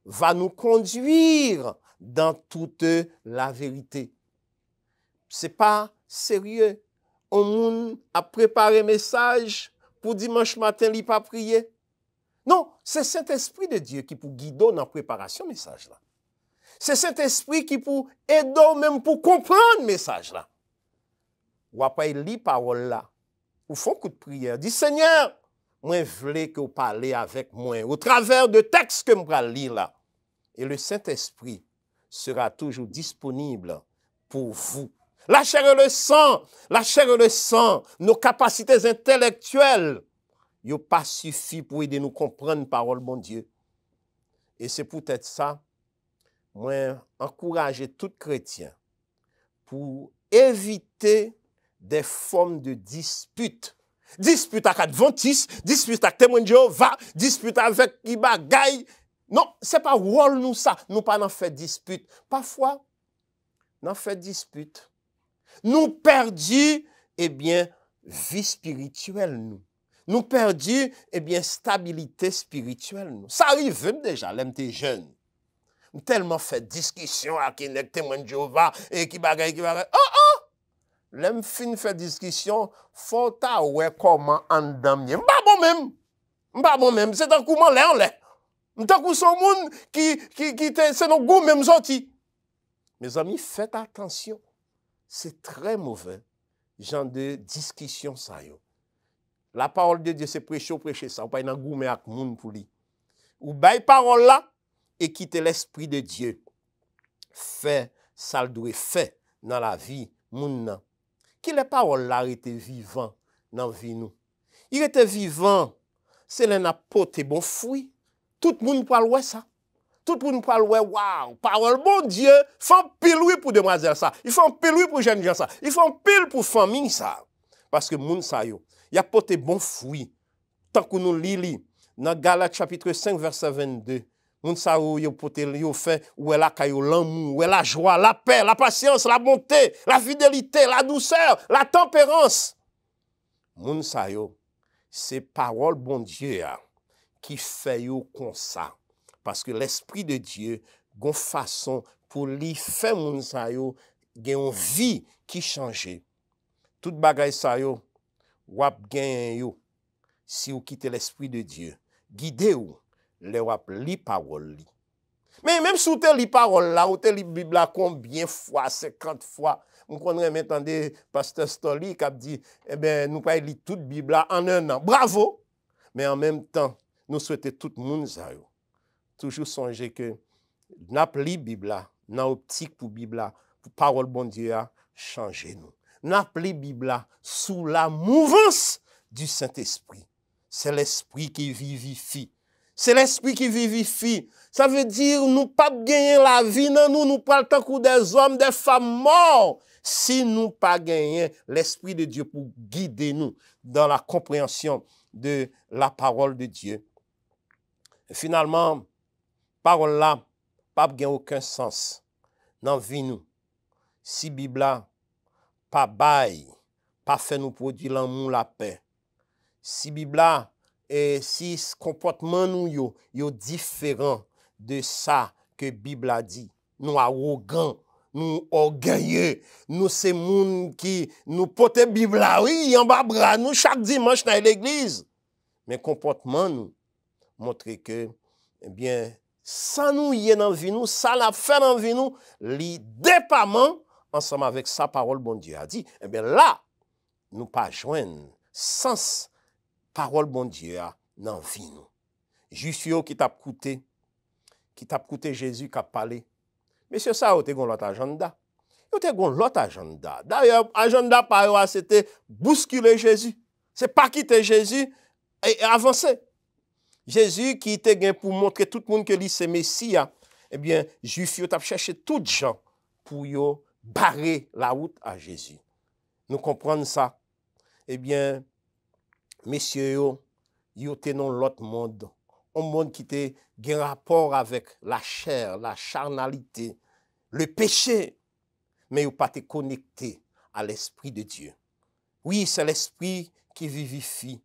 va nous conduire dans toute la vérité. C'est pas sérieux. On monde a préparé message pour dimanche matin, il pas prier. Non, c'est Saint-Esprit de Dieu qui pour guider dans la préparation message là. C'est Saint-Esprit qui pour aider même pour comprendre message là. Ou après il lit parole là. Ou font coup de prière, dit Seigneur, moi voulais que vous parlez avec moi au travers de textes que moi lire là. Et le Saint-Esprit sera toujours disponible pour vous. La chair et le sang, nos capacités intellectuelles, n'ont pas suffi pour aider nous comprendre la parole bon Dieu. Et c'est peut-être ça, moi, encourager tout chrétien pour éviter des formes de disputes. Dispute avec Adventiste, dispute avec témoin de Jéhovah, dispute avec qui bagaille. Non, c'est pas rôle nous ça. Nous pas n'en fait dispute. Parfois, n'en fait dispute. Nous perdus, eh bien, vie spirituelle nous. Nous perdus, eh bien, stabilité spirituelle nous. Ça arrive même déjà, l'aime t'es jeune. Tellement fait discussion avec les témoins de Jéhovah et qui bagaille. Oh! L'aime fin fait discussion, faut ta ouais comment en dame. M'pa bon même, c'est un coup man l'air. M'ta coup son monde qui c'est nos goût même sorti. Mes amis, faites attention. C'est très mauvais genre de discussion ça yo. La parole de Dieu c'est prêcher ça, pas nan goût mais ak moun pour li. Ou bay parole là et quitter l'esprit de Dieu. Fait ça le doit fait dans la vie moun nan. Qui les paroles là étaient vivants dans vie nous. Il était vivant, c'est l'un apporté bon fruit. Tout le monde parle ouais ça. Tout le monde parle ouais waouh, parole bon Dieu, font pile oui pour demoiselle ça. Ils font pile oui pour jeunes gens ça. Ils font pile pour famille ça. Parce que moun sa yo, il a porté bon fruit. Tant que nous lit dans Galates chapitre 5 verset 22. Moun sa yo pote yo fait où est la kayo l'amour, où est la joie, la paix, la patience, la bonté, la fidélité, la douceur, la tempérance. Moun sa yo, c'est parole bon Dieu qui fait yo comme ça. Parce que l'esprit de Dieu gon façon pour lui faire moun sa yo gen une vie qui change. Tout bagay sa yo wap gen yo si ou quitte l'esprit de Dieu. Guidez ou les wap li parole li. Mais même si vous te li parole là, ou te li Bible combien fois, 50 fois, vous connaissez maintenant des pasteur Stoli qui a dit, eh bien, nous pas li toute Bible en un an. Bravo! Mais en même temps, nous souhaitons tout le monde ça yo. Toujours songer que n'a li Bible dans optique pour Bible pour parole bon Dieu a changer nous. N'a li Bible sous la mouvance du Saint-Esprit. C'est l'esprit qui vivifie. C'est l'esprit qui vivifie. Ça veut dire nous pas gagner la vie dans nous pas le temps que des hommes, des femmes morts si nous pas gagner l'esprit de Dieu pour guider nous dans la compréhension de la parole de Dieu. Et finalement, parole là pas gagne aucun sens dans vie nous. Si Bible là pas bail, pas fait nous produire l'amour, la paix. Si Bible là et si ce comportement nous yo différent de ça que Bible a dit, nous arrogants, nous orgueilleux, nous c'est moun qui nous porte Bible là oui en bas bras nous chaque dimanche dans l'église. Mais comportement nous montre que eh bien ça nous y est dans vie nous, ça l'a fait dans vie nous, li dépendamment ensemble avec sa parole bon Dieu a dit, eh bien là nous pas joindre sens parole bon Dieu dans vie nous. Juste qui t'a coûté Jésus qui a parlé. Monsieur ça a été l'autre agenda. Yo te gon l'autre agenda. D'ailleurs, agenda par eux, c'était bousculer Jésus. C'est pas quitter Jésus et avancer. Jésus qui était gain pour montrer tout le monde que lui c'est Messie, eh bien, Juif yo t'a cherché tout gens pour yo barrer la route à Jésus. Nous comprenons ça. Eh bien, messieurs yo te dans l'autre monde, un monde qui était gain rapport avec la chair, la charnalité, le péché, mais yo pas te connecté à l'esprit de Dieu. Oui, c'est l'esprit qui vivifie.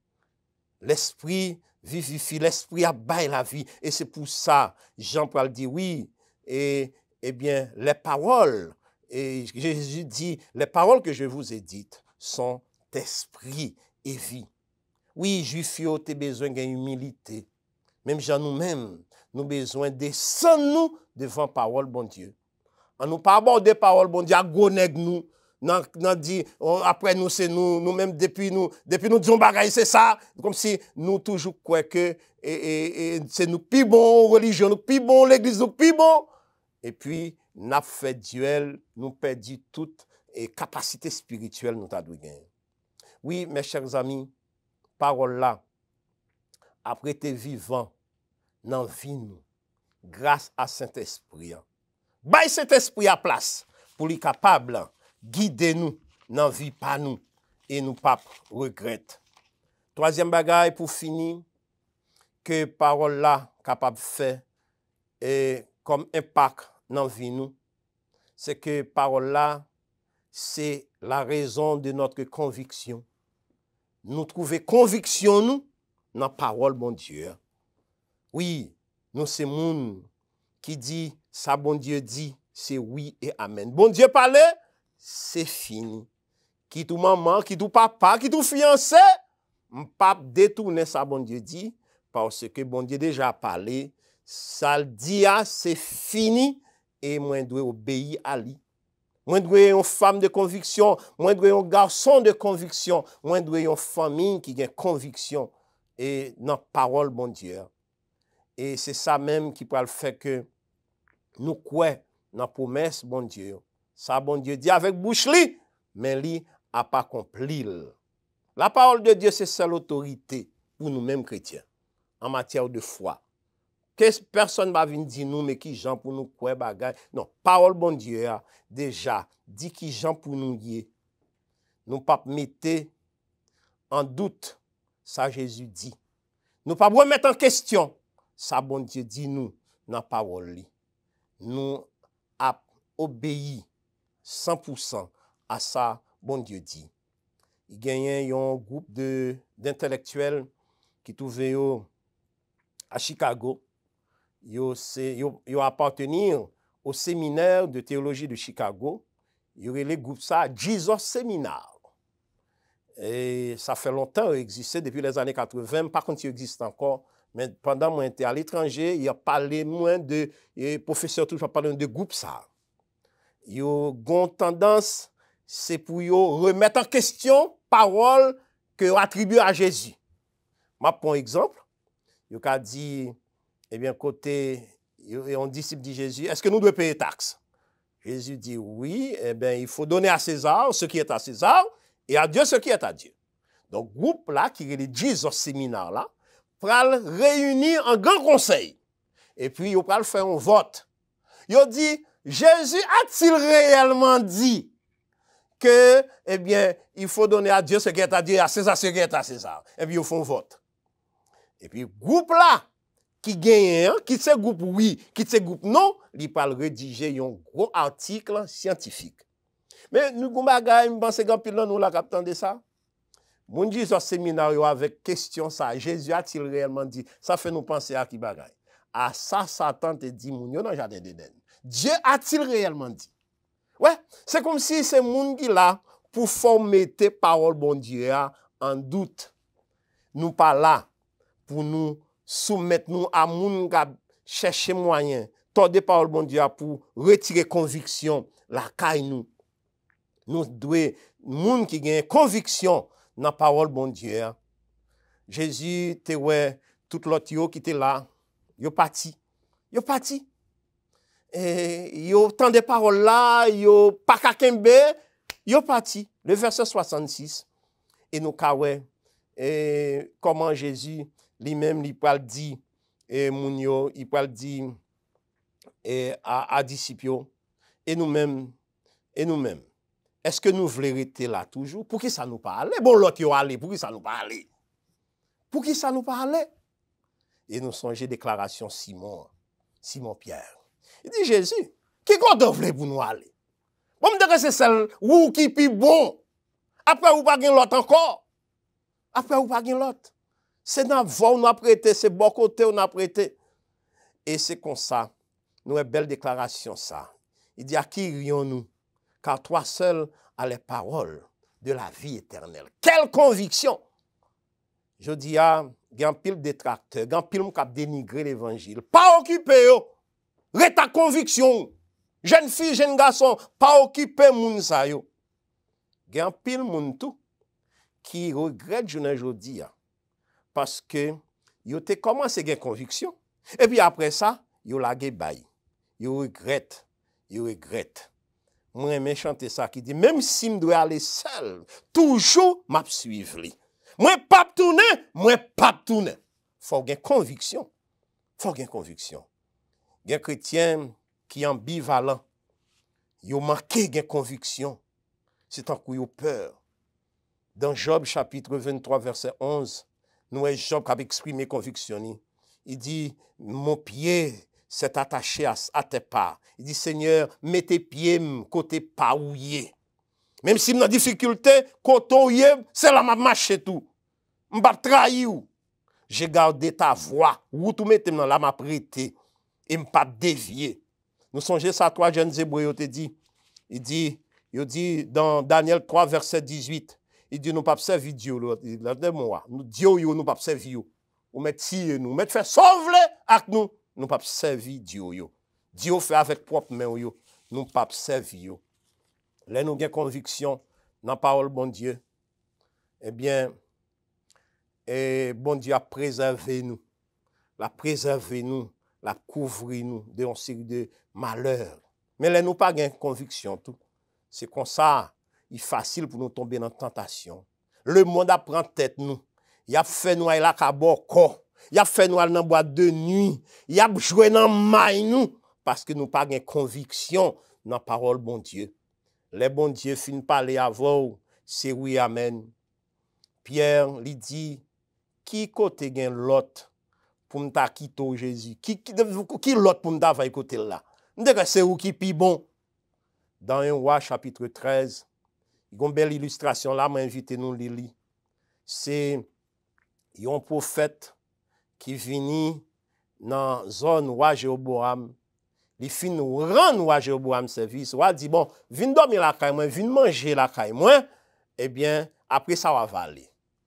L'esprit vivifie, l'esprit a bail la vie. Et c'est pour ça, Jean-Paul dit oui, et bien, les paroles, et Jésus dit, les paroles que je vous ai dites sont esprit et vie. Oui, juif yo te besoin d'humilité. Même Jean nous-mêmes, nous besoin de descendre nous devant parole bon Dieu. On nous pas aborder parole bon Dieu, à gonèg nous. Nan dit après nous c'est nous même depuis nous disons bagaille c'est ça comme si nous toujours croit que c'est nous plus bon religion nous plus bon l'église nous plus bon et puis n'a fait duel nous perdu toute capacité spirituelle nous t'a gagner. Oui mes chers amis, parole là après te vivant dans vie nous grâce à Saint-Esprit. Bay Saint-Esprit à place pour lui capable guidez-nous dans la vie pas nous et nous pas regrette. Troisième bagaille pour finir que parole là capable faire et comme impact dans la vie nous, c'est que parole là c'est la raison de notre conviction. Nous trouver conviction nous dans parole bon Dieu. Oui, nous c'est monde qui dit ça bon Dieu dit, c'est oui et amen. Bon Dieu parle, c'est fini. Qui tout maman, qui tout papa, qui tout fiancé, m'pas détourner ça bon Dieu dit parce que bon Dieu déjà parlé, ça le dit c'est fini et moi dois obéir à lui. Moi dois une femme de conviction, moi dois un garçon de conviction, moi dois une famille qui a conviction et dans parole bon Dieu. Et c'est ça même qui peut le faire que nous croyons dans la promesse bon Dieu. Ça bon Dieu dit avec bouche li, mais li a pas accompli. La parole de Dieu c'est seule autorité pour nous-mêmes chrétiens en matière de foi. Que personne va venir dire nous mais qui Jean pour nous croire bagay. Non, parole bon Dieu a déjà dit qui Jean pour nous y. Nous pas mettre en doute ça Jésus dit. Nous pas remettre en question ça bon Dieu dit nous dans parole li. Nous a obéi 100% à ça bon Dieu dit. Il y a un groupe d'intellectuels qui trouvaient à Chicago. Ils appartenir au séminaire de théologie de Chicago. Il y aurait le groupe ça Jesus Seminar. Et ça fait longtemps, il existait depuis les années 80, par contre il existe encore. Mais pendant moi j'étais à l'étranger, il y a parlé moins de professeurs toujours parlé de groupe ça. Ils ont tendance c'est pour remettre en question parole que attribuée à Jésus. Ma prends exemple, il a dit eh bien côté un disciple de Jésus, est-ce que nous devons payer taxes? Jésus dit oui, eh bien il faut donner à César ce qui est à César et à Dieu ce qui est à Dieu. Donc groupe là qui est le Jesus Seminar là pral réunir un grand conseil. Et puis, il pral faire un vote. Il dit, Jésus a-t-il réellement dit que, eh bien, il faut donner à Dieu ce qui est à Dieu, à César ce qui est à César. Et puis, ils font un vote. Et puis, groupe là, qui gagne, qui c'est groupe oui, qui c'est groupe non, il pral rédiger un gros article scientifique. Mais nous, je pense que nous la captant de ça. Mon Dieu, ce séminaire avec question ça, Jésus a-t-il réellement dit? Ça fait nous penser à qui bagaille. À ça, Satan te dit, mon Dieu, dans le jardin d'Éden. Dieu a-t-il réellement dit? Ouais, c'est comme si c'est monde qui là pour former tes paroles, bon Dieu, en doute. Nous pas là pour nous soumettre nous à monde qui chercher moyen, tordre paroles, bon Dieu, pour retirer conviction, la caille nous. Nous devons, monde qui gagne conviction, dans la parole bon Dieu. Jésus te ouais tout l'autre qui était là, yo parti. et yo tant des paroles là, yo pas kakembe, yo parti. Le verset 66 et nous kawè et comment Jésus lui-même il peut dire et moun yo, il peut dire et à disciples et nous-mêmes est-ce que nous voulons rester là toujours? Pour qui ça nous parle? Bon, l'autre yo aller, pour qui ça nous parle? Pour qui ça nous parle? Et nous songeons déclaration Simon Pierre. Il dit Jésus, qui compte voulez pour nous aller? Bon, me dire que c'est celle ou qui pi bon. Après ou pas gen l'autre encore. Après ou pas gen l'autre. C'est dans voie on a prêté, c'est bon côté on a prêté. Et c'est comme ça, nous une belle déclaration ça. Il dit à qui irions-nous? Car toi seul as les paroles de la vie éternelle. Quelle conviction! Je dis à gan pile détracteur, gan pile moun k'ap dénigrer l'évangile. Pas occupé yo. Rete ta conviction. Jeune fille, jeune garçon, pas occupé moun sa yo. Gan pile moun tout qui regrette journée jodi parce que yo te commencé gen conviction et puis après ça, yo lage bay. Yo regrette. Moi aime chanter ça qui dit même si me dois aller seul, toujours m'a suivre li. Moi pas tourner. Faut gen conviction. Gen chrétien qui ambivalent, yo manqué gen conviction. C'est tant que yo peur. Dans Job chapitre 23 verset 11, nous Job qui a exprimé conviction. Il dit mon pied s'est attaché à tes pas. Il dit Seigneur, mets tes pieds côté pas ouillé. Même si dans difficulté, côté ouillé, c'est là m'a marché tout. M'pa trahi ou. J'ai gardé ta voix, ou tout mettez dans la m'a prêté et m'pa dévier. Nous songez ça trois jeunes hébreux yo te dit. Il dit dans Daniel 3 verset 18, il dit nous pas servir Dieu là moi. Nous Dieu yo nous pas servir. Ou mettre tirer nous, mettre faire sauver avec nous pas servir Dieu yo. Dieu fait avec propre main yo, nous pas servir yo. Là nous gain conviction dans parole bon Dieu. Eh bien bon Dieu a préservé nous. La couvrir nous de une série de malheurs. Mais là nous pas gain conviction tout. C'est comme ça, il est facile pour nous tomber dans la tentation. Le monde apprend tête nous. Il a fait nous la kaboko. Il a fait nous dans boîte de nuit. Il a joué dans maille nous parce que nous pas gain conviction dans la parole bon Dieu. Les bon Dieu fin parler avant, c'est oui amen. Pierre lui dit qui côté gen l'autre pour m'ta quitter Jésus. Qui l'autre pour m'ta va côté là. M'dè c'est ou qui pi bon. Dans 1 Roi chapitre 13, il y a une belle illustration là, m'a invité nous lire. C'est un prophète qui vient dans la zone roi Jéroboam. Il finit rendre roi Jéroboam service. Il dit bon, viens dormir la caille moi, viens manger la caille moi. Eh bien, après ça va valer.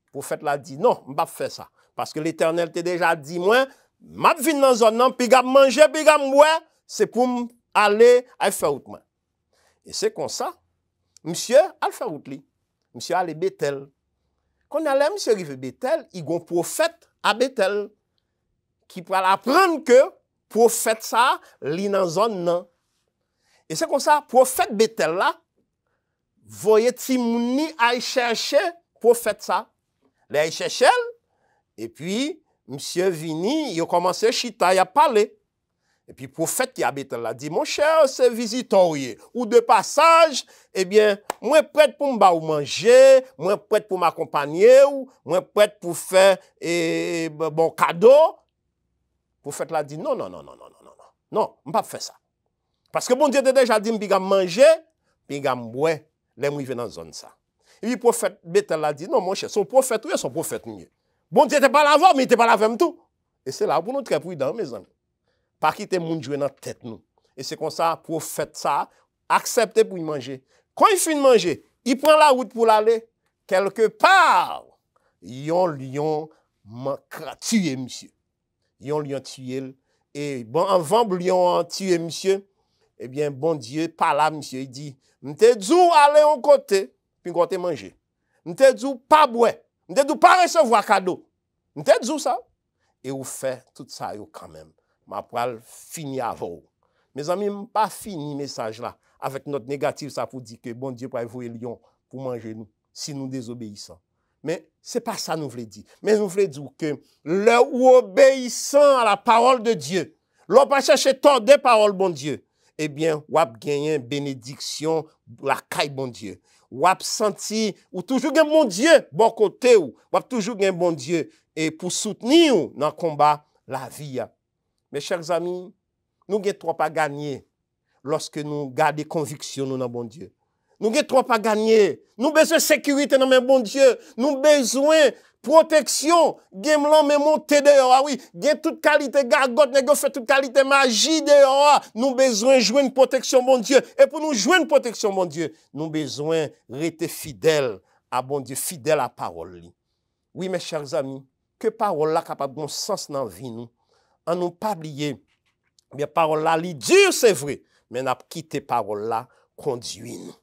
Le prophète l'a dit non, je ne vais pas faire ça parce que l'Éternel t'a déjà dit moi, m'a vinn dans zone nan puis g'a manger puis g'a boire, c'est pour aller à faire route moi. Et c'est comme ça. Monsieur a fait route li. Monsieur allé Bethel. Quand allait monsieur arrive Bethel, il y a un prophète à Bethel qui peut apprendre que prophète ça li dans zone nan. Et c'est comme ça prophète Bethel là voyez Timouni aille chercher prophète ça. Là il cherche et puis monsieur vini, il a commencé chita, il a parlé. Et puis prophète qui habite là dit mon cher c'est visiteur ou de passage, eh bien moi prête pour m'ba ou manger, moi prête pour m'accompagner ou moi prête pour faire bon cadeau. Prophète là dit non, on pas faire ça. Parce que bon Dieu déjà dit m'piga manger, puis ga boire, les m'rive dans zone ça. Et puis prophète Bethel là dit non mon cher, son prophète ou son prophète mieux. Bon Dieu t'es pas là mais t'es pas là même tout. Et c'est là pour nous très prudent mes amis. Pas quitter moun jouer dans tête nous. Et c'est comme ça prophète ça accepter pour y manger. Quand il finit manger, il prend la route pour aller quelque part. Yon lion tué monsieur. Yon lion tué et bon avant lion tué monsieur. Eh bien bon Dieu par là monsieur il dit m'te dou aller en côté puis côté manger. M'te dou pas boire. M'te dou pas recevoir cadeau. M'te dou ça et ou fait tout ça yo quand même. Ma pral fini avant. Mes amis, pas fini message là avec notre négatif ça pour dire que bon Dieu pour envoyer lion pour manger nous si nous désobéissons. Mais c'est pas ça nous voulons dire. Mais nous voulons dire que le ou obéissant à la parole de Dieu, l'on pas chercher tordre des paroles bon Dieu, eh bien, ou a gagné bénédiction la caille bon Dieu. Ou a senti ou toujours gain bon Dieu bon côté ou toujours gain bon Dieu et pour soutenir dans le combat la vie. Mes chers amis, nous avons trop à gagner lorsque nous gardons conviction dans bon Dieu. Nous avons trop à gagner. Nous avons besoin de sécurité dans bon Dieu. Nous avons besoin de protection. Nous avons monté dehors. Ah oui, nous avons toute qualité gargote, nous avons fait toute qualité magie dehors. Nous avons besoin de jouer une protection, bon Dieu. Et pour nous jouer une protection, bon Dieu, nous avons besoin de rester fidèles à bon Dieu, fidèles à la parole. Oui, mes chers amis, que parole là capable de bon sens dans la vie nous. En nous pas oublier. Bien, parole là, li dur, c'est vrai, mais n'a quitté parole là, conduit nous.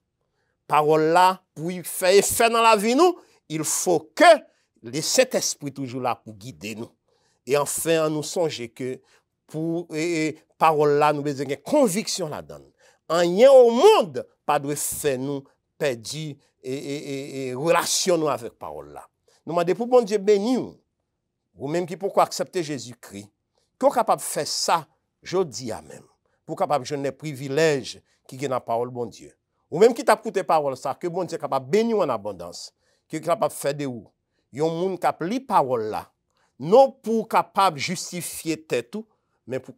Parole là, pour faire effet dans la vie nous, il faut que le Saint-Esprit toujours là pour guider nous. Et enfin, nous songer que pour parole là, nous besoin de conviction là-dedans. Rien au monde pas doit faire nous perdre et relation nous avec parole là. Nous demandons pour bon Dieu béni ou même qui pourquoi accepter Jésus-Christ, qu'on est capable de faire ça. Je dis à même, pour capable de des privilèges qui sont dans la parole bon Dieu. Ou même qui t'a coûté parole ça, que bon Dieu est capable de bénir en abondance, qui est capable de faire de ou. Yon moun kap li parole là, non pour capable justifier tête tout, mais pour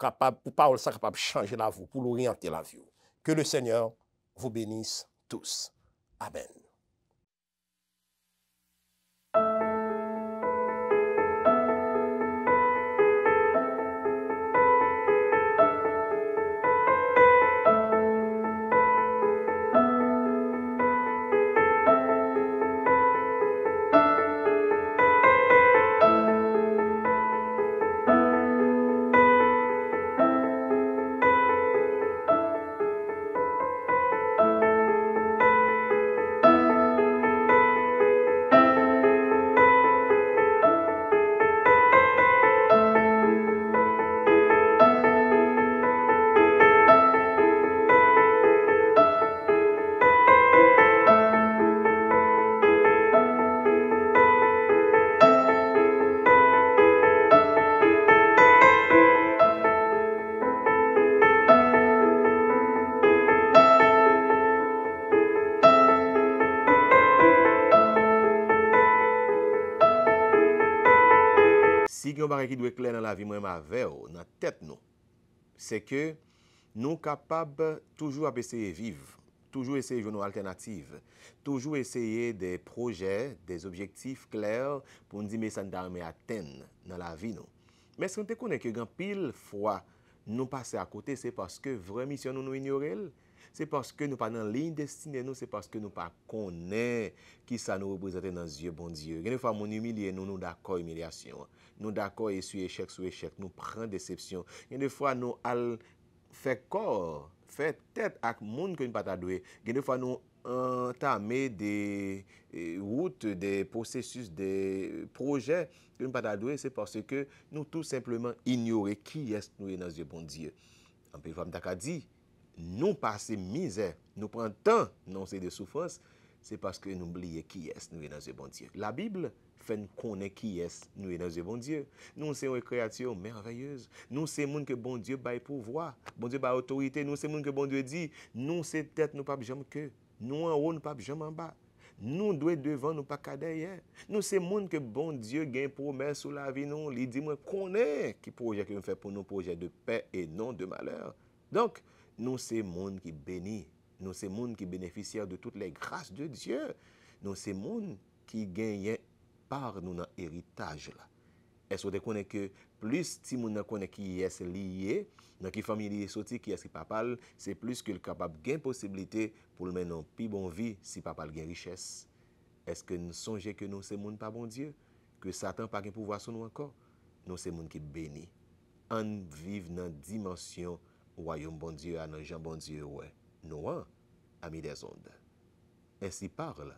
parole ça capable changer la vie, pour l'orienter la vie. Que le Seigneur vous bénisse tous. Amen. Si yon bagay qui doit être clair dans la vie, moi, avec dans la tête, nous, c'est que nous capables toujours essayer de vivre, toujours essayer de jouer nos alternatives, toujours essayer des projets, des objectifs clairs pour nous dire mais ça nous a atteindre dans la vie. Nous. Mais si on te connaît que quand pile fois nous passer à côté, c'est parce que vraie mission nous ignorons. C'est parce que nous pas dans ligne destinée nous, c'est parce que nous pas connaît qui ça nous représente dans les yeux bon Dieu. Une fois mon humilié nous d'accord humiliation. Nous d'accord essuyer échec sur échec, nous prend déception. Une fois nous al fait corps, fait tête avec monde que nous pas doué. Une fois nous entamer des routes, des processus, des projets que nous pas doué, c'est parce que nous tout simplement ignorer qui est nous dans les yeux bon Dieu. En plus femme t'a dit nous passer misère, nous prenons temps, non c'est de souffrance, c'est parce que nous oublions qui est nous dans ce bon Dieu. La Bible fait nous connaître qui est nous dans ce bon Dieu. Nous sommes une créature merveilleuse. Nous sommes monde que bon Dieu baille pouvoir, bon Dieu baille autorité. Nous sommes monde que bon Dieu dit, nous c'est tête nous pas jamais que, nous en haut nous pas jamais en bas. Nous devons devant nous pas qu'à derrière. Nous c'est monde que bon Dieu gagne promesse sur la vie nous. Il dit moi connais qui projet que nous fait pour nous projet de paix et non de malheur. Donc nous, c'est monde qui bénit. Nous, c'est monde qui bénéficiaire de toutes les grâces de Dieu. Nous, c'est monde qui gagne par nous dans l'héritage. Est-ce que vous connaissez que plus si vous connaissez qui est lié, dans qui famille est sorti, qui est qui papa, c'est plus que le capable de gagner possibilité pour le mener en plus bonne vie si papa gagne richesse. Est-ce que nous songez que nous, c'est monde pas bon Dieu? Que Satan pas de pouvoir sur nous encore? Nous, c'est monde qui bénit. On vive dans dimension royaume bon Dieu, à nos gens bon Dieu, ouais. Noah, ami des ondes. Ainsi parle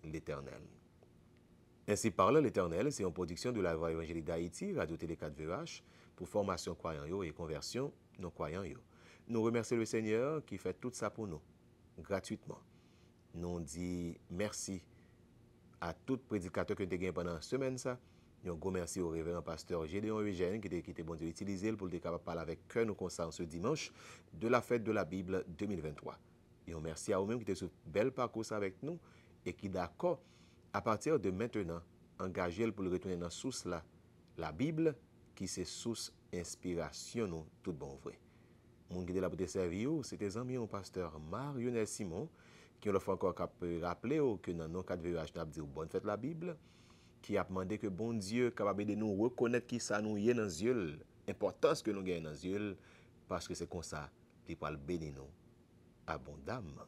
l'Éternel. Ainsi parle l'Éternel, c'est une production de la Voix évangélique d'Haïti, Radio Télé 4 VH, pour formation croyant yo et conversion non croyant yo. nous remercions le Seigneur qui fait tout ça pour nous, gratuitement. Nous disons merci à tout prédicateur que nous avons pendant la semaine. Nous gros merci au révérend pasteur Gédéon Eugène qui était bon Dieu utilisé pour être capable de parler avec cœur nous concernant ce dimanche de la fête de la Bible 2023. Et on merci à vous-même qui étaient sur bel parcours avec nous et qui d'accord à partir de maintenant engagé pour le retourner dans la source là, la Bible qui c'est source inspiration nous tout bon vrai. Mon qui était là pour te servir, c'était amis au pasteur Marionel Simon qui le fait encore rappeler que dans nos 4 VH nous dit bonne fête la Bible qui a demandé que bon Dieu capable de nous reconnaître qui ça nous y est dans les yeux, l'importance que nous gagnons dans les yeux parce que c'est comme ça qu'il va bénir nous abondamment.